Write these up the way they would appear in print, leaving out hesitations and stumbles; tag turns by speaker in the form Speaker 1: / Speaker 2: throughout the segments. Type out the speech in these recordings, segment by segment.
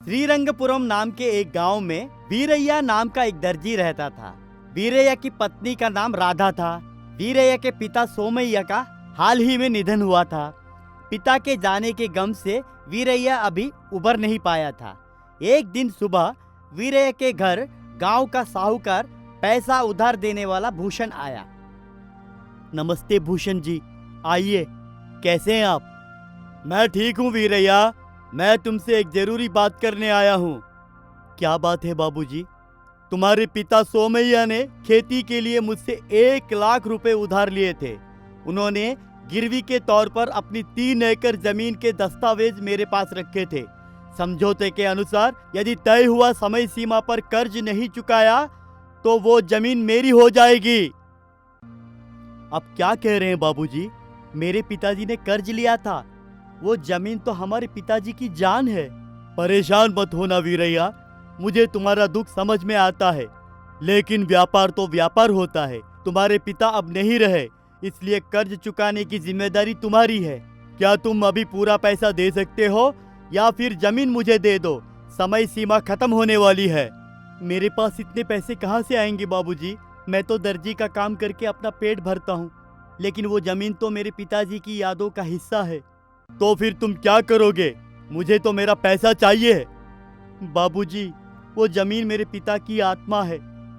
Speaker 1: श्रीरंगपुरम नाम के एक गांव में वीरैया नाम का एक दर्जी रहता था। वीरैया की पत्नी का नाम राधा था। वीरैया के पिता सोमैया का हाल ही में निधन हुआ था। पिता के जाने के गम से वीरैया अभी उबर नहीं पाया था। एक दिन सुबह वीरैया के घर गांव का साहूकार पैसा उधार देने वाला भूषण आया। नमस्ते भूषण जी, आइए, कैसे हैं आप? मैं ठीक हूँ वीरैया, मैं तुमसे एक जरूरी बात करने आया हूँ। क्या बात है बाबूजी? तुम्हारे पिता सोमैया ने खेती के लिए मुझसे 1 लाख रुपए उधार लिए थे। उन्होंने गिरवी के तौर पर अपनी 3 एकड़ जमीन के दस्तावेज मेरे पास रखे थे। समझौते के अनुसार यदि तय हुआ समय सीमा पर कर्ज नहीं चुकाया तो वो जमीन मेरी हो जाएगी। अब क्या कह रहे हैं बाबूजी? मेरे पिताजी ने कर्ज लिया था, वो जमीन तो हमारे पिताजी की जान है। परेशान मत होना वीरैया, मुझे तुम्हारा दुख समझ में आता है, लेकिन व्यापार तो व्यापार होता है। तुम्हारे पिता अब नहीं रहे, इसलिए कर्ज चुकाने की जिम्मेदारी तुम्हारी है। क्या तुम अभी पूरा पैसा दे सकते हो या फिर जमीन मुझे दे दो? समय सीमा खत्म होने वाली है। मेरे पास इतने पैसे कहाँ से आएंगे बाबूजी? मैं तो दर्जी का काम करके अपना पेट भरता हूँ, लेकिन वो जमीन तो मेरे पिताजी की यादों का हिस्सा है। तो फिर तुम क्या करोगे? मुझे तो मेरा पैसा चाहिए। बाबूजी, वो जमीन मेरे पिता की आत्मा है,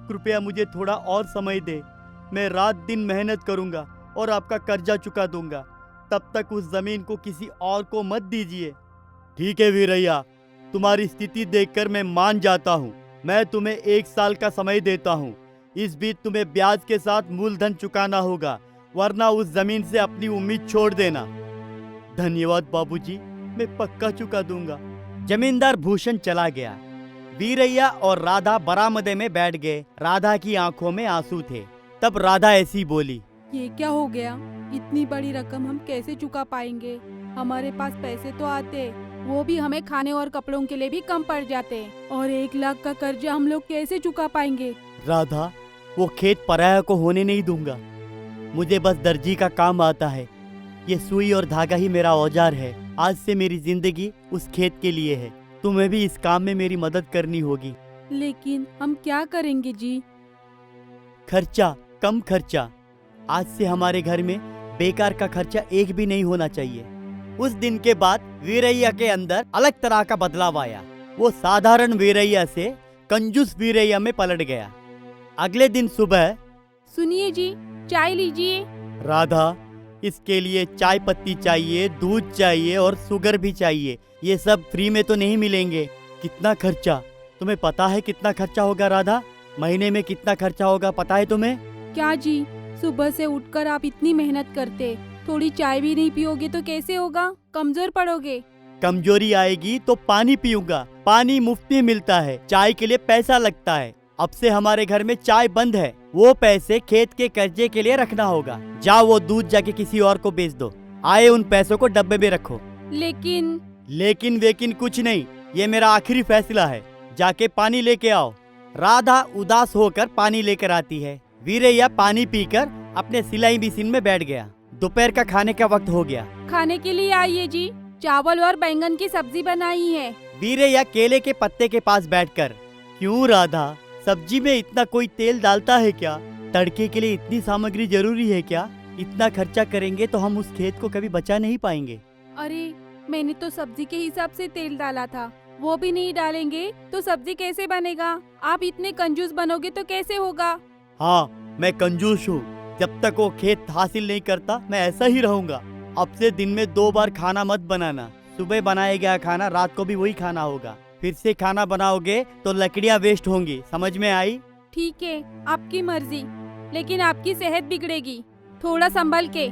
Speaker 1: कृपया मुझे थोड़ा और समय दे। मैं रात दिन मेहनत करूंगा और आपका कर्जा चुका दूंगा। तब तक उस जमीन को किसी और को मत दीजिए। ठीक है वीरैया, तुम्हारी स्थिति देखकर मैं मान जाता हूँ। मैं तुम्हें 1 साल का समय देता हूँ। इस बीच तुम्हें ब्याज के साथ मूलधन चुकाना होगा, वरना उस जमीन से अपनी उम्मीद छोड़ देना। धन्यवाद बाबूजी, मैं पक्का चुका दूंगा। जमींदार भूषण चला गया। वीरैया और राधा बरामदे में बैठ गए। राधा की आंखों में आंसू थे। तब राधा ऐसी बोली,
Speaker 2: ये क्या हो गया? इतनी बड़ी रकम हम कैसे चुका पाएंगे? हमारे पास पैसे तो आते, वो भी हमें खाने और कपड़ों के लिए भी कम पड़ जाते, और 1 लाख का कर्जा हम लोग कैसे चुका पाएंगे?
Speaker 1: राधा, वो खेत पराया को होने नहीं दूंगा। मुझे बस दर्जी का काम आता है। ये सुई और धागा ही मेरा औजार है। आज से मेरी जिंदगी उस खेत के लिए है। तुम्हें भी इस काम में मेरी मदद करनी होगी।
Speaker 2: लेकिन हम क्या करेंगे जी?
Speaker 1: खर्चा, कम खर्चा। आज से हमारे घर में बेकार का खर्चा एक भी नहीं होना चाहिए। उस दिन के बाद वीरैया के अंदर अलग तरह का बदलाव आया। वो साधारण वीरैया से कंजूस वीरैया में पलट गया। अगले दिन सुबह,
Speaker 2: सुनिए जी, चाय लीजिए।
Speaker 1: राधा, इसके लिए चाय पत्ती चाहिए, दूध चाहिए और शुगर भी चाहिए। ये सब फ्री में तो नहीं मिलेंगे। कितना खर्चा? तुम्हें पता है कितना खर्चा होगा राधा? महीने में कितना खर्चा होगा पता है तुम्हें?
Speaker 2: क्या जी, सुबह से उठकर आप इतनी मेहनत करते, थोड़ी चाय भी नहीं पियोगे तो कैसे होगा? कमजोर पड़ोगे।
Speaker 1: कमजोरी आएगी तो पानी पीऊंगा। पानी मुफ्त में मिलता है, चाय के लिए पैसा लगता है। अब से हमारे घर में चाय बंद है। वो पैसे खेत के कर्जे के लिए रखना होगा। जाओ वो दूध जाके किसी और को बेच दो। आए उन पैसों को डब्बे में रखो। लेकिन वेकिन कुछ नहीं, ये मेरा आखिरी फैसला है। जाके पानी लेके आओ। राधा उदास होकर पानी लेकर आती है। वीरैया पानी पीकर अपने सिलाई मशीन में बैठ गया। दोपहर का खाने का वक्त हो गया।
Speaker 2: खाने के लिए आइए जी, चावल और बैंगन की सब्जी बनाई है।
Speaker 1: वीरैया केले के पत्ते के पास बैठकर, क्यों राधा, सब्जी में इतना कोई तेल डालता है क्या? तड़के के लिए इतनी सामग्री जरूरी है क्या? इतना खर्चा करेंगे तो हम उस खेत को कभी बचा नहीं पाएंगे।
Speaker 2: अरे, मैंने तो सब्जी के हिसाब से तेल डाला था। वो भी नहीं डालेंगे तो सब्जी कैसे बनेगा? आप इतने कंजूस बनोगे तो कैसे होगा?
Speaker 1: हाँ, मैं कंजूस हूँ। जब तक वो खेत हासिल नहीं करता मैं ऐसा ही रहूंगा। अब से दिन में 2 बार खाना मत बनाना। सुबह बनाया गया खाना रात को भी वही खाना होगा। फिर से खाना बनाओगे तो लकड़ियाँ वेस्ट होंगी। समझ में आई?
Speaker 2: ठीक है, आपकी मर्जी, लेकिन आपकी सेहत बिगड़ेगी। थोड़ा संभल के।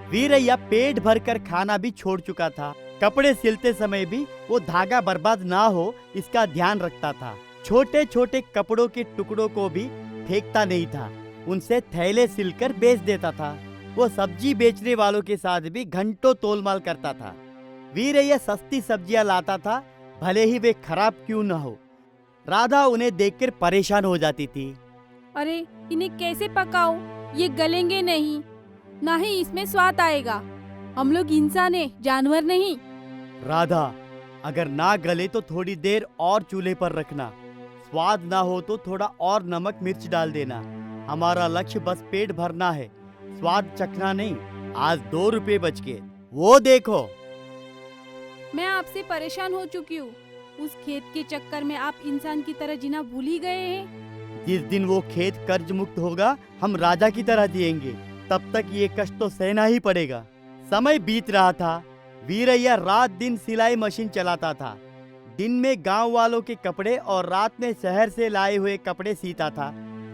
Speaker 1: वीरैया पेट भरकर खाना भी छोड़ चुका था। कपड़े सिलते समय भी वो धागा बर्बाद ना हो इसका ध्यान रखता था। छोटे छोटे कपड़ों के टुकड़ों को भी फेंकता नहीं था, उनसे थैले सिलकर बेच देता था। वो सब्जी बेचने वालों के साथ भी घंटों तोलमाल करता था। वीरैया सस्ती सब्जियां लाता था, भले ही वे खराब क्यों न हो। राधा उन्हें देखकर परेशान हो जाती थी।
Speaker 2: अरे, इन्हें कैसे पकाओ? ये गलेंगे नहीं, ना ही इसमें स्वाद आएगा। हम लोग इंसान हैं, जानवर नहीं।
Speaker 1: राधा, अगर ना गले तो थोड़ी देर और चूल्हे पर रखना। स्वाद ना हो तो थोड़ा और नमक मिर्च डाल देना। हमारा लक्ष्य बस पेट भरना है, स्वाद चखना नहीं। आज 2 रुपए बच गए, वो देखो।
Speaker 2: मैं आपसे परेशान हो चुकी हूँ। उस खेत के चक्कर में आप इंसान की तरह जीना भूल ही गए हैं।
Speaker 1: जिस दिन वो खेत कर्ज मुक्त होगा, हम राजा की तरह जिएंगे। तब तक ये कष्ट तो सहना ही पड़ेगा। समय बीत रहा था। वीरैया रात दिन सिलाई मशीन चलाता था। दिन में गांव वालों के कपड़े और रात में शहर से लाए हुए कपड़े सीता था।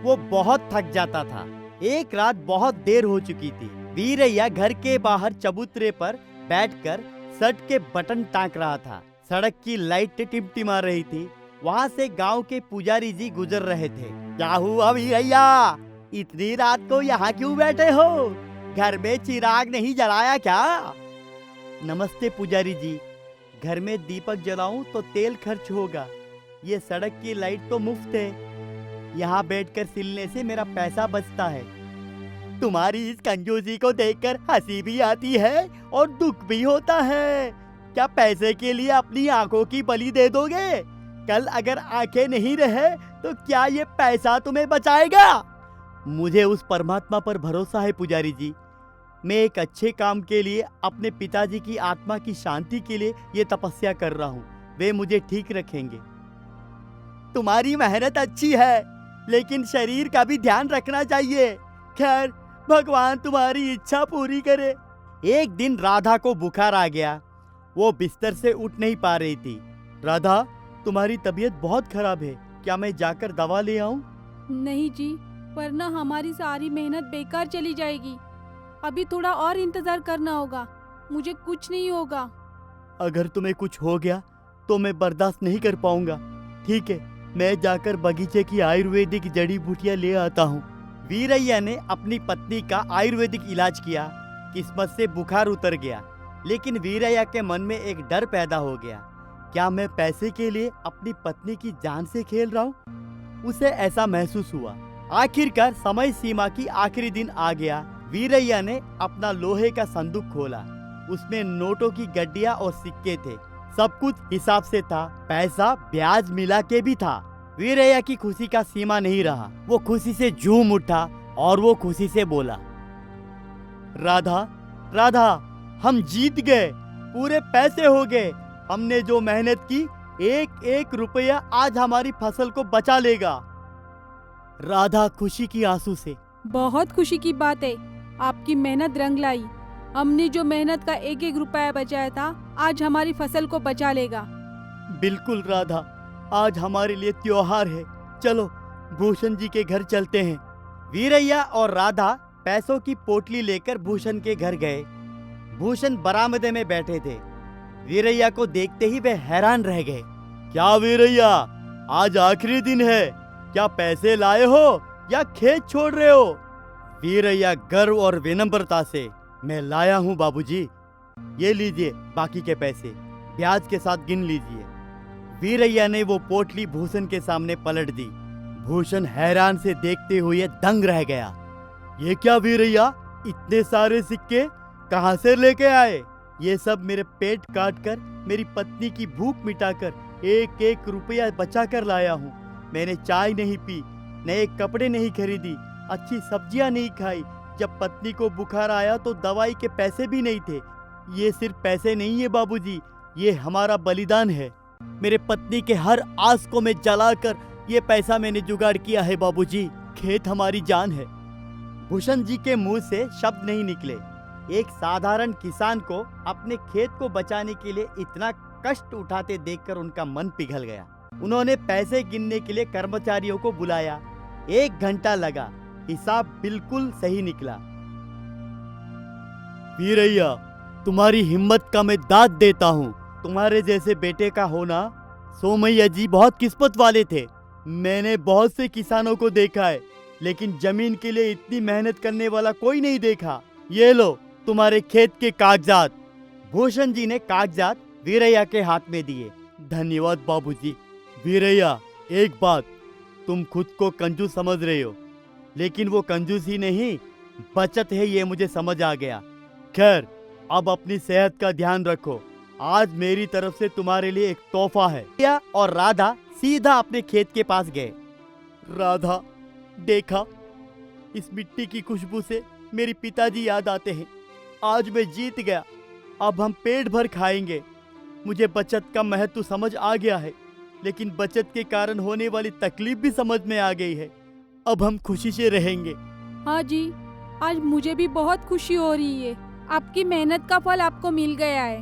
Speaker 1: वो बहुत थक जाता था। एक रात बहुत देर हो चुकी थी। वीरैया घर के बाहर चबूतरे पर बैठकर शर्ट के बटन टाँक रहा था। सड़क की लाइट टिमटिमा रही थी। वहाँ से गांव के पुजारी जी गुजर रहे थे। क्या हुआ वीरैया, इतनी रात को यहाँ क्यों बैठे हो? घर में चिराग नहीं जलाया क्या? नमस्ते पुजारी जी, घर में दीपक जलाऊं तो तेल खर्च होगा। ये सड़क की लाइट तो मुफ्त है। यहाँ बैठकर सिलने से मेरा पैसा बचता है। तुम्हारी इस कंजूसी को देखकर हंसी भी आती है और दुख भी होता है। क्या पैसे के लिए अपनी आंखों की बलि दे दोगे? कल अगर आंखें नहीं रहे तो क्या ये पैसा तुम्हें बचाएगा? मुझे उस परमात्मा पर भरोसा है पुजारी जी। मैं एक अच्छे काम के लिए, अपने पिताजी की आत्मा की शांति के लिए ये तपस्या कर रहा हूँ। वे मुझे ठीक रखेंगे। तुम्हारी मेहनत अच्छी है, लेकिन शरीर का भी ध्यान रखना चाहिए। खैर, भगवान तुम्हारी इच्छा पूरी करे। एक दिन राधा को बुखार आ गया। वो बिस्तर से उठ नहीं पा रही थी। राधा, तुम्हारी तबीयत बहुत खराब है, क्या मैं जाकर दवा ले आऊं?
Speaker 2: नहीं जी, वरना हमारी सारी मेहनत बेकार चली जाएगी। अभी थोड़ा और इंतजार करना होगा। मुझे कुछ नहीं होगा।
Speaker 1: अगर तुम्हें कुछ हो गया तो मैं बर्दाश्त नहीं कर पाऊंगा। ठीक है, मैं जाकर बगीचे की आयुर्वेदिक जड़ी बूटियां ले आता हूँ। वीरैया ने अपनी पत्नी का आयुर्वेदिक इलाज किया। किस्मत से बुखार उतर गया, लेकिन वीरैया के मन में एक डर पैदा हो गया। क्या मैं पैसे के लिए अपनी पत्नी की जान से खेल रहा हूँ? उसे ऐसा महसूस हुआ। आखिरकार समय सीमा की आखिरी दिन आ गया। वीरैया ने अपना लोहे का संदूक खोला। उसमें नोटों की गड्डियां और सिक्के थे। सब कुछ हिसाब से था। पैसा ब्याज मिला के भी था। वीरैया की खुशी का सीमा नहीं रहा। वो खुशी से झूम उठा और वो खुशी से बोला, राधा, राधा, हम जीत गए। पूरे पैसे हो गए। हमने जो मेहनत की, एक एक रुपया आज हमारी फसल को बचा लेगा। राधा खुशी की आंसू से,
Speaker 2: बहुत खुशी की बात है। आपकी मेहनत रंग लाई। हमने जो मेहनत का एक एक रुपया बचाया था, आज हमारी फसल को बचा लेगा।
Speaker 1: बिल्कुल राधा, आज हमारे लिए त्योहार है। चलो भूषण जी के घर चलते हैं। वीरैया और राधा पैसों की पोटली लेकर भूषण के घर गए। भूषण बरामदे में बैठे थे। वीरैया को देखते ही वे हैरान रह गए। क्या वीरैया, आज आखिरी दिन है, क्या पैसे लाए हो या खेत छोड़ रहे हो? वीरैया गर्व और विनम्रता से, मैं लाया हूँ बाबूजी। ये लीजिए बाकी के पैसे, ब्याज के साथ गिन लीजिए। वीरैया ने वो पोटली भूषण के सामने पलट दी। भूषण हैरान से देखते हुए दंग रह गया। ये क्या वीरैया, इतने सारे सिक्के कहाँ से लेके आए? ये सब मेरे पेट काट कर, मेरी पत्नी की भूख मिटाकर एक एक रुपया बचा कर लाया हूँ। मैंने चाय नहीं पी, नए कपड़े नहीं खरीदी, अच्छी सब्जियां नहीं खाई। जब पत्नी को बुखार आया तो दवाई के पैसे भी नहीं थे। ये सिर्फ पैसे नहीं है बाबूजी, ये हमारा बलिदान है। मेरे पत्नी के हर आस को मैं जलाकर ये पैसा मैंने जुगाड़ किया है बाबूजी। खेत हमारी जान है। भूषण जी के मुंह से शब्द नहीं निकले। एक साधारण किसान को अपने खेत को बचाने के लिए इतना कष्ट उठाते देखकर उनका मन पिघल गया। उन्होंने पैसे गिनने के लिए कर्मचारियों को बुलाया। 1 घंटा लगा। हिसाब बिल्कुल सही निकला। वीरैया, तुम्हारी हिम्मत का मैं दाद देता हूँ। तुम्हारे जैसे बेटे का होना, सोमैया जी बहुत किस्मत वाले थे। मैंने बहुत से किसानों को देखा है, लेकिन जमीन के लिए इतनी मेहनत करने वाला कोई नहीं देखा। ये लो तुम्हारे खेत के कागजात। भूषण जी ने कागजात वीरैया के हाथ में दिए। धन्यवाद बाबूजी। वीरैया, एक बात, तुम खुद को कंजूस समझ रहे हो, लेकिन वो कंजूसी नहीं, बचत है, ये मुझे समझ आ गया। खैर, अब अपनी सेहत का ध्यान रखो। आज मेरी तरफ से तुम्हारे लिए एक तोहफा है। वीरैया और राधा सीधा अपने खेत के पास गए। राधा, देखा, इस मिट्टी की खुशबू से मेरे पिताजी याद आते हैं। आज मैं जीत गया, अब हम पेट भर खाएंगे। मुझे बचत का महत्व समझ आ गया है, लेकिन बचत के कारण होने वाली तकलीफ भी समझ में आ गई है। अब हम खुशी से रहेंगे।
Speaker 2: हाँ जी, आज मुझे भी बहुत खुशी हो रही है। आपकी मेहनत का फल आपको मिल गया है।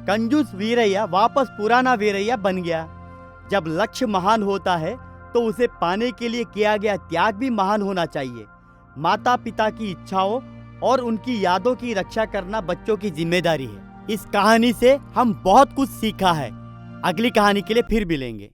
Speaker 1: कंजूस वीरैया वापस पुराना वीरैया बन गया। जब लक्ष्य महान होता है तो उसे पाने के लिए किया गया त्याग भी महान होना चाहिए। माता पिता की इच्छाओं और उनकी यादों की रक्षा करना बच्चों की जिम्मेदारी है। इस कहानी से हम बहुत कुछ सीखा है। अगली कहानी के लिए फिर मिलेंगे।